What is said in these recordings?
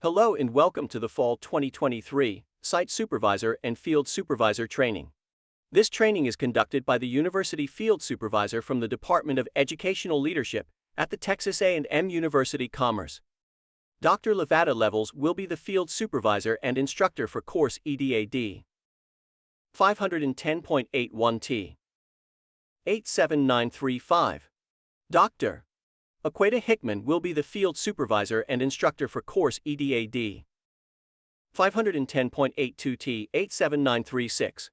Hello and welcome to the Fall 2023 Site Supervisor and Field Supervisor Training. This training is conducted by the University Field Supervisor from the Department of Educational Leadership at the Texas A&M University Commerce. Dr. Levatta levels will be the Field Supervisor and Instructor for course EDAD 510.81T 87935. Dr. Akweta Hickman will be the Field Supervisor and Instructor for course EDAD 510.82T 87936.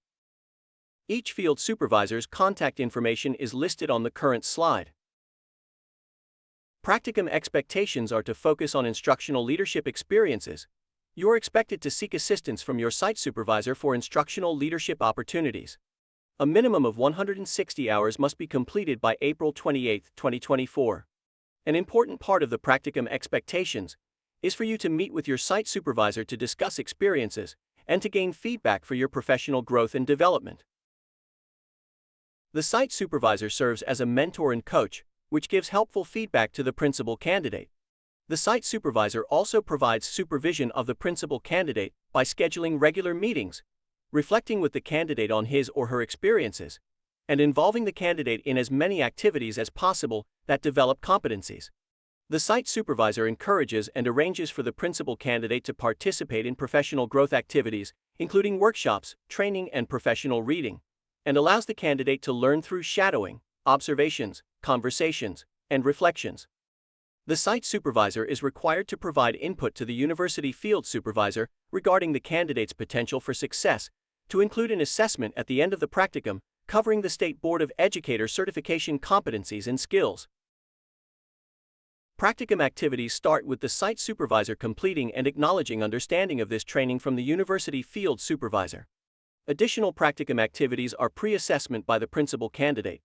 Each Field Supervisor's contact information is listed on the current slide. Practicum expectations are to focus on instructional leadership experiences. You are expected to seek assistance from your site supervisor for instructional leadership opportunities. A minimum of 160 hours must be completed by April 28, 2024. An important part of the practicum expectations is for you to meet with your site supervisor to discuss experiences and to gain feedback for your professional growth and development. The site supervisor serves as a mentor and coach, which gives helpful feedback to the principal candidate. The site supervisor also provides supervision of the principal candidate by scheduling regular meetings, reflecting with the candidate on his or her experiences, and involving the candidate in as many activities as possible that develop competencies. The site supervisor encourages and arranges for the principal candidate to participate in professional growth activities, including workshops, training, and professional reading, and allows the candidate to learn through shadowing, observations, conversations, and reflections. The site supervisor is required to provide input to the university field supervisor regarding the candidate's potential for success, to include an assessment at the end of the practicum covering the State Board of Educators certification competencies and skills. Practicum activities start with the site supervisor completing and acknowledging understanding of this training from the university field supervisor. Additional practicum activities are pre-assessment by the principal candidate,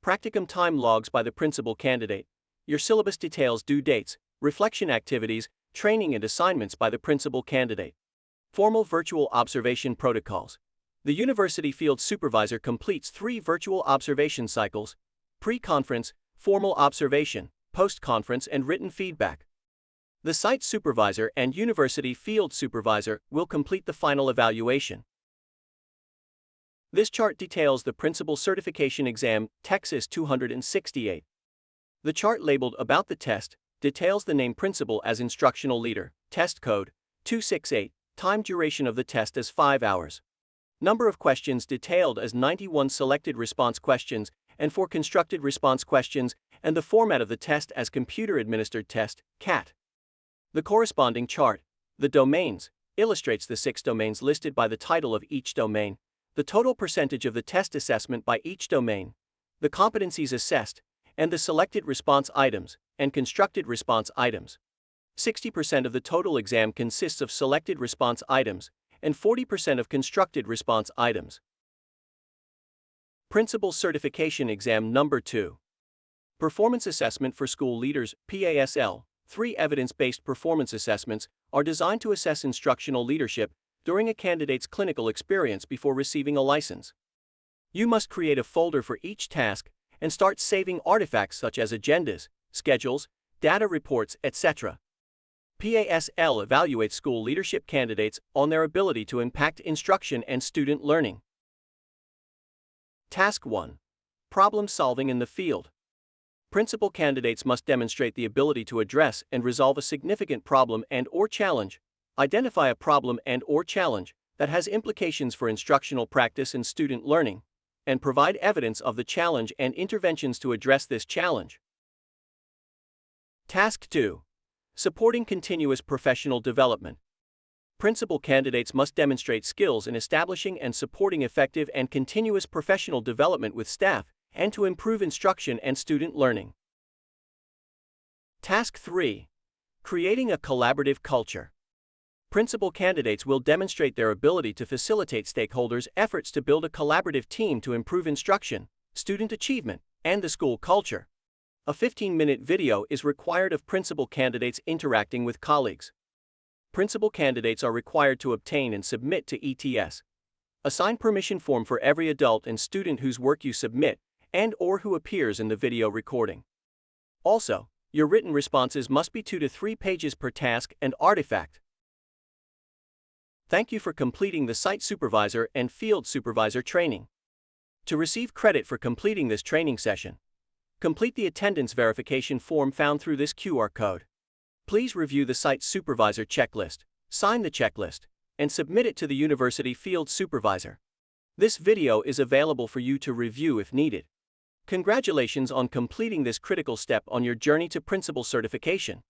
practicum time logs by the principal candidate, your syllabus details due dates, reflection activities, training and assignments by the principal candidate. Formal virtual observation protocols. The university field supervisor completes 3 virtual observation cycles: pre-conference, formal observation, post-conference, and written feedback. The site supervisor and university field supervisor will complete the final evaluation. This chart details the principal certification exam, Texas 268. The chart labeled About the Test details the name principal as instructional leader, test code 268, time duration of the test as 5 hours. Number of questions detailed as 91 selected response questions and 4 constructed response questions, and the format of the test as computer-administered test, CAT. The corresponding chart, the domains, illustrates the 6 domains listed by the title of each domain, the total percentage of the test assessment by each domain, the competencies assessed, and the selected response items and constructed response items. 60% of the total exam consists of selected response items and 40% of constructed response items. Principal Certification Exam Number 2. Performance Assessment for School Leaders, PASL. 3 evidence-based performance assessments are designed to assess instructional leadership during a candidate's clinical experience before receiving a license. You must create a folder for each task and start saving artifacts such as agendas, schedules, data reports, etc. PASL evaluates school leadership candidates on their ability to impact instruction and student learning. Task 1. Problem solving in the field. Principal candidates must demonstrate the ability to address and resolve a significant problem and/or challenge, identify a problem and/or challenge that has implications for instructional practice and student learning, and provide evidence of the challenge and interventions to address this challenge. Task 2. Supporting continuous professional development. Principal candidates must demonstrate skills in establishing and supporting effective and continuous professional development with staff and to improve instruction and student learning. Task 3. Creating a collaborative culture. Principal candidates will demonstrate their ability to facilitate stakeholders' efforts to build a collaborative team to improve instruction, student achievement, and the school culture. A 15-minute video is required of principal candidates interacting with colleagues. Principal candidates are required to obtain and submit to ETS. Assign permission form for every adult and student whose work you submit and/or who appears in the video recording. Also, Your written responses must be 2 to 3 pages per task and artifact, Thank you for completing the Site Supervisor and Field Supervisor training. To receive credit for completing this training session, complete the attendance verification form found through this QR code. Please review the Site Supervisor checklist, sign the checklist, and submit it to the University Field Supervisor. This video is available for you to review if needed. Congratulations on completing this critical step on your journey to principal certification.